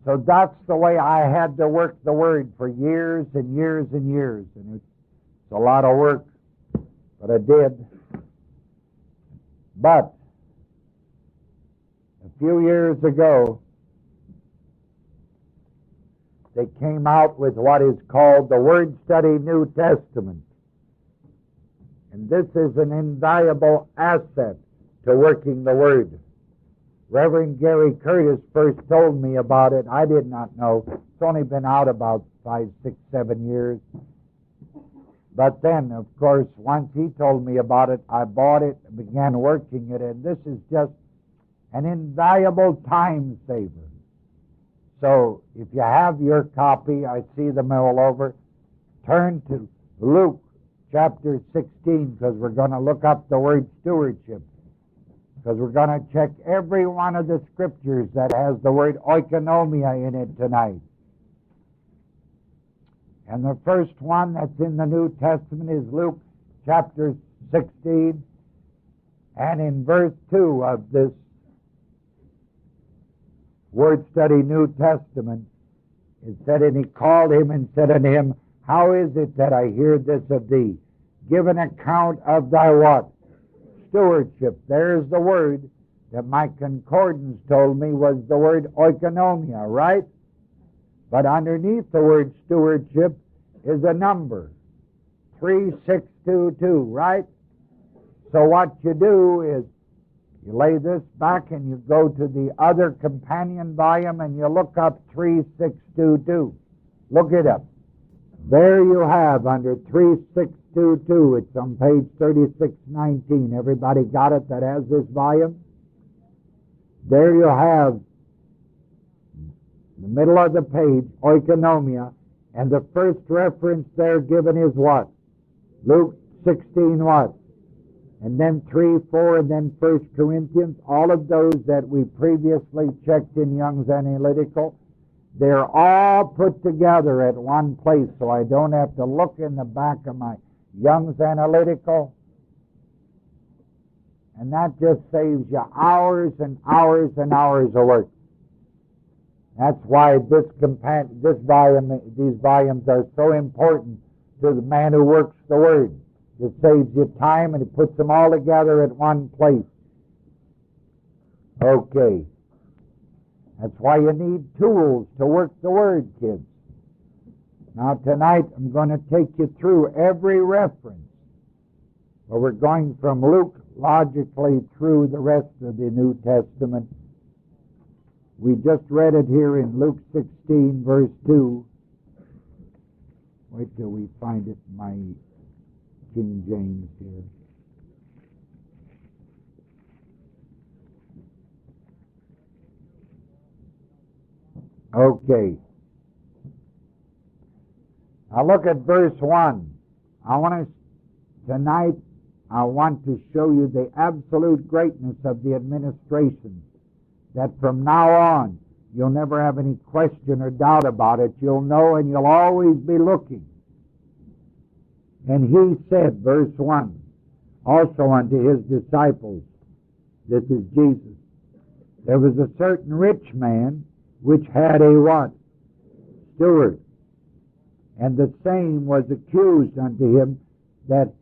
So that's the way I had to work the Word for years and years and years. And it's a lot of work, but I did. But a few years ago, they came out with what is called the Word Study New Testament. And this is an invaluable asset to working the Word. Reverend Gary Curtis first told me about it. I did not know. It's only been out about 5, 6, 7 years. But then, of course, once he told me about it, I bought it and began working it. And this is just an invaluable time saver. So, if you have your copy, I see them all over, turn to Luke chapter 16, because we're going to look up the word stewardship. Because we're going to check every one of the scriptures that has the word oikonomia in it tonight. And the first one that's in the New Testament is Luke chapter 16. And in verse 2 of this Word Study New Testament, it said, "And he called him and said unto him, How is it that I hear this of thee? Give an account of thy" what? Stewardship. There's the word that my concordance told me was the word oikonomia, right? But underneath the word stewardship is a number, 3622, right? So what you do is you lay this back and you go to the other companion volume and you look up 3622. Look it up. There you have under 3622. It's on page 3619. Everybody got it that has this volume? There you have the middle of the page, oikonomia, and the first reference there given is what? Luke 16 what? And then 3, 4, and then 1 Corinthians. All of those that we previously checked in Young's Analytical, they're all put together at one place, so I don't have to look in the back of my Young's Analytical. And that just saves you hours and hours and hours of work. That's why these volumes are so important to the man who works the Word. It saves you time and it puts them all together at one place. Okay. That's why you need tools to work the Word, kids. Now tonight I'm going to take you through every reference. Well, we're going from Luke logically through the rest of the New Testament. We just read it here in Luke 16, verse 2. Wait till we find it in my King James here. Okay. Now look at verse 1. Tonight I want to show you the absolute greatness of the administration, that from now on you'll never have any question or doubt about it. You'll know and you'll always be looking. And he said, verse 1, also unto his disciples, this is Jesus, there was a certain rich man which had a what? Steward. And the same was accused unto him that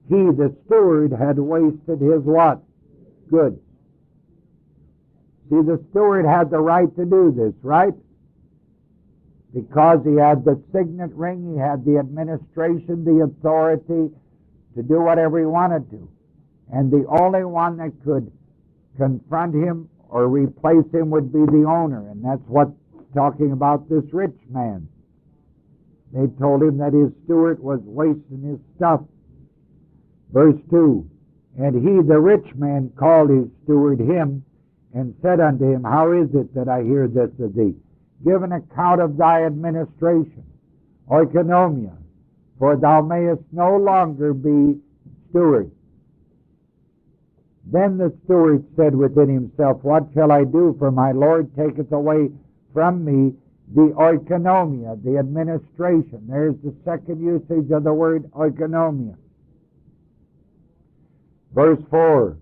he, the steward, had wasted his what? Goods. See, the steward had the right to do this, right? Because he had the signet ring, he had the administration, the authority to do whatever he wanted to. And the only one that could confront him or replace him would be the owner. And that's what's talking about this rich man. They told him that his steward was wasting his stuff. Verse 2, and he, the rich man, called his steward him, and said unto him, How is it that I hear this of thee? Give an account of thy administration, oikonomia, for thou mayest no longer be steward. Then the steward said within himself, What shall I do? For my Lord taketh away from me the oikonomia, the administration. There's the second usage of the word oikonomia. Verse 4,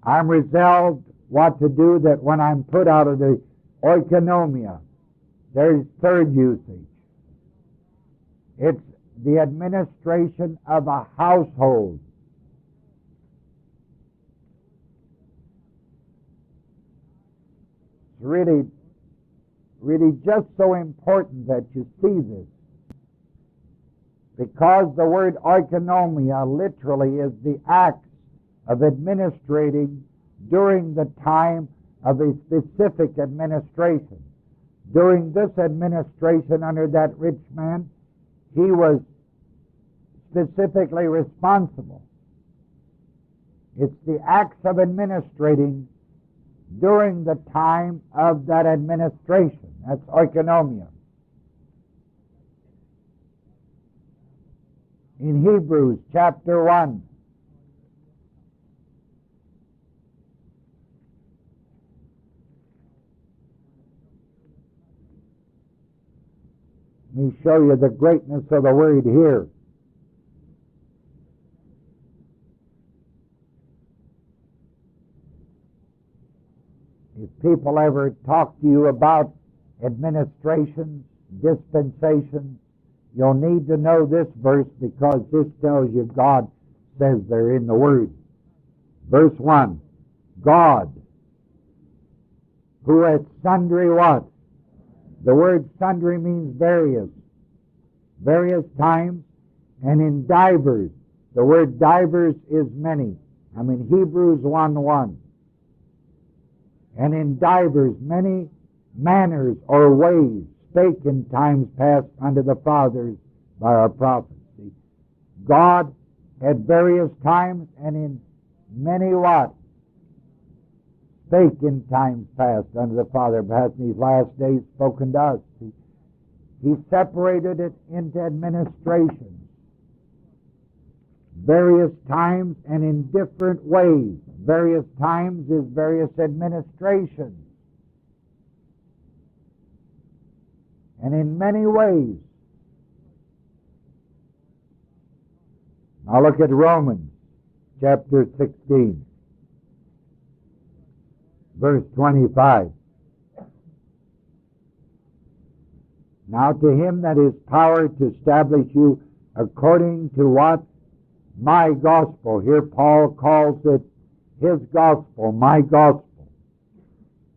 I'm resolved what to do, that when I'm put out of the oikonomia, There's third usage. It's the administration of a household. It's really just so important that you see this, because the word oikonomia literally is the act of administrating during the time of a specific administration. During this administration under that rich man, he was specifically responsible. It's the acts of administrating during the time of that administration. That's oikonomia. In Hebrews chapter 1, let me show you the greatness of the word here. If people ever talk to you about administrations, dispensations, you'll need to know this verse, because this tells you God says they're in the Word. Verse 1, God, who at sundry what? The word sundry means various times, and in divers. The word divers is many. I'm in Hebrews 1:1. And in divers many manners or ways spake in times past unto the fathers by our prophets. See, God at various times and in many what? Spake in times past unto the Father, but hath in these last days spoken to us. See, He separated it into administrations. Various times and in different ways. Various times is various administrations. And in many ways. Now look at Romans chapter 16, verse 25. Now to him that is power to establish you according to what? My gospel. Here Paul calls it his gospel, my gospel.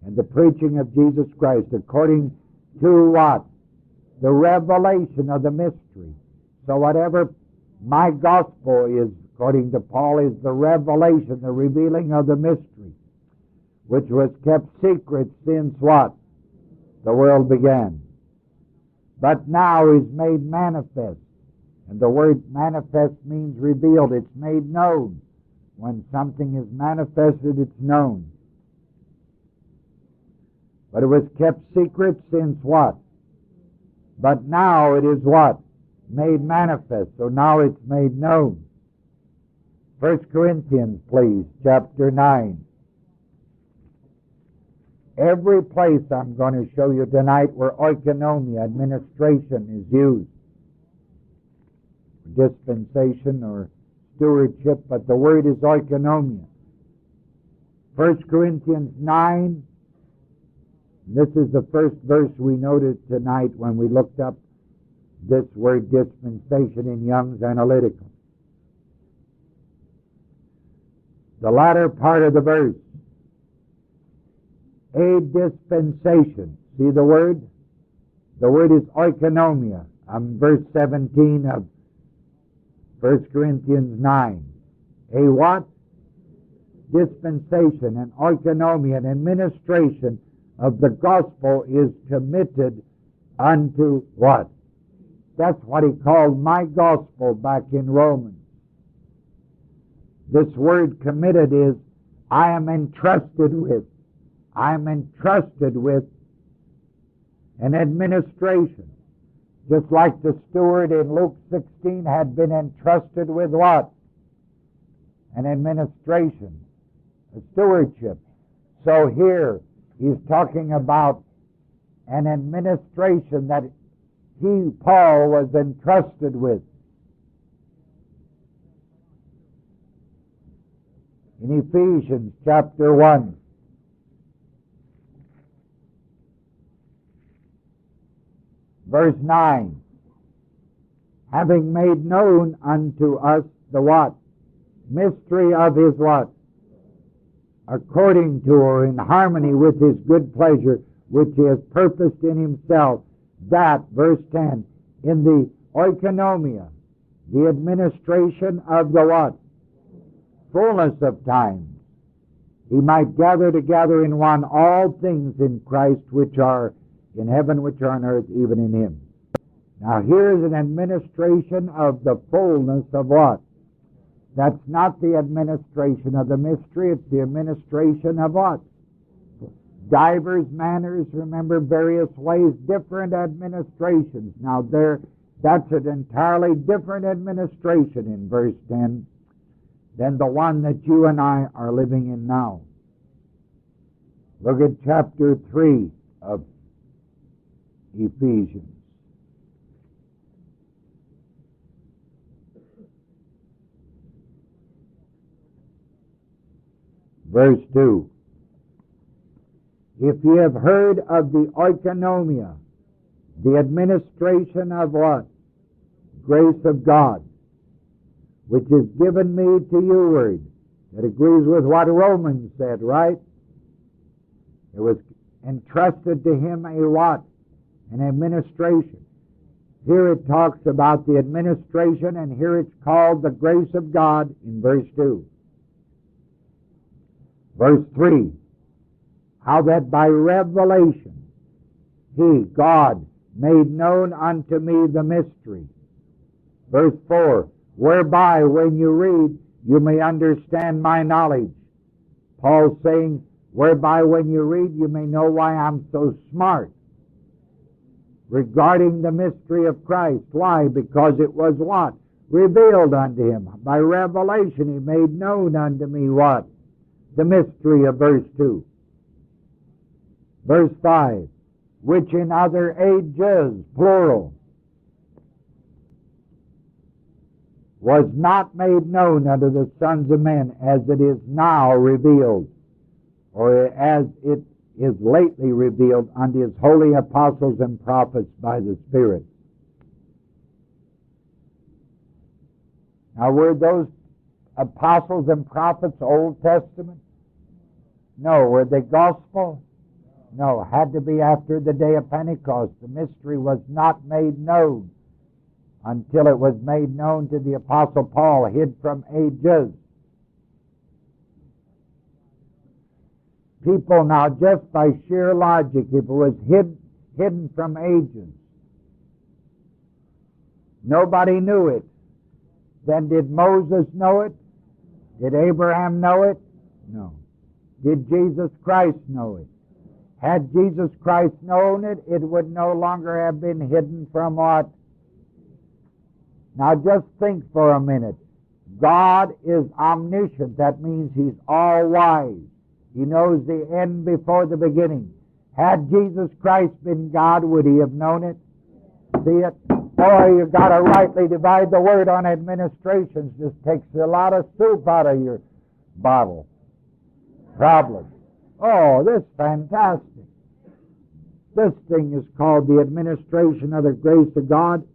And the preaching of Jesus Christ according to what? The revelation of the mystery. So whatever my gospel is, according to Paul, is the revelation, the revealing of the mystery, which was kept secret since what? The world began. But now is made manifest. And the word manifest means revealed. It's made known. When something is manifested, it's known. But it was kept secret since what? But now it is what? Made manifest. So now it's made known. 1 Corinthians, please, chapter 9. Every place I'm going to show you tonight where oikonomia, administration, is used. Dispensation or stewardship, but the word is oikonomia. 1 Corinthians 9, this is the first verse we noted tonight when we looked up this word dispensation in Young's Analytical. The latter part of the verse, a dispensation. See the word? The word is oikonomia. Verse 17 of 1 Corinthians 9. A what? Dispensation, an oikonomia, an administration of the gospel is committed unto what? That's what he called my gospel back in Romans. This word committed is, I am entrusted with. I am entrusted with an administration. Just like the steward in Luke 16 had been entrusted with what? An administration, a stewardship. So here he's talking about an administration that he, Paul, was entrusted with. In Ephesians chapter 1, Verse 9. Having made known unto us the what? Mystery of His what? According to or in harmony with His good pleasure, which He has purposed in Himself, that, verse 10, in the oikonomia, the administration of the what? Fullness of times, He might gather together in one all things in Christ, which are in heaven, which are on earth, even in Him. Now here is an administration of the fullness of what? That's not the administration of the mystery, it's the administration of what? Divers manners, remember, various ways, different administrations. Now that's an entirely different administration in verse 10 than the one that you and I are living in now. Look at chapter 3 of Ephesians. Verse 2. If ye have heard of the oikonomia, the administration of what? Grace of God, which is given me to youward. That agrees with what Romans said, right? It was entrusted to him a what? An administration. Here it talks about the administration, and here it's called the grace of God in verse 2. Verse 3, how that by revelation He, God, made known unto me the mystery. Verse 4, whereby when you read, you may understand my knowledge. Paul's saying, whereby when you read, you may know why I'm so smart regarding the mystery of Christ. Why? Because it was what? Revealed unto him. By revelation He made known unto me what? The mystery of verse 2. Verse 5, which in other ages, plural, was not made known unto the sons of men, as it is now revealed, or as it is lately revealed unto His holy apostles and prophets by the Spirit. Now, were those apostles and prophets Old Testament? No. Were they gospel? No. Had to be after the day of Pentecost. The mystery was not made known until it was made known to the Apostle Paul, hid from ages. People now, just by sheer logic, if it was hidden from ages, nobody knew it. Then did Moses know it? Did Abraham know it? No. Did Jesus Christ know it? Had Jesus Christ known it, it would no longer have been hidden from what? Now just think for a minute. God is omniscient. That means He's all-wise. He knows the end before the beginning. Had Jesus Christ been God, would He have known it? See it? Boy, you've got to rightly divide the word on administrations. This takes a lot of soup out of your bottle. Problem. Oh, this is fantastic. This thing is called the administration of the grace of God.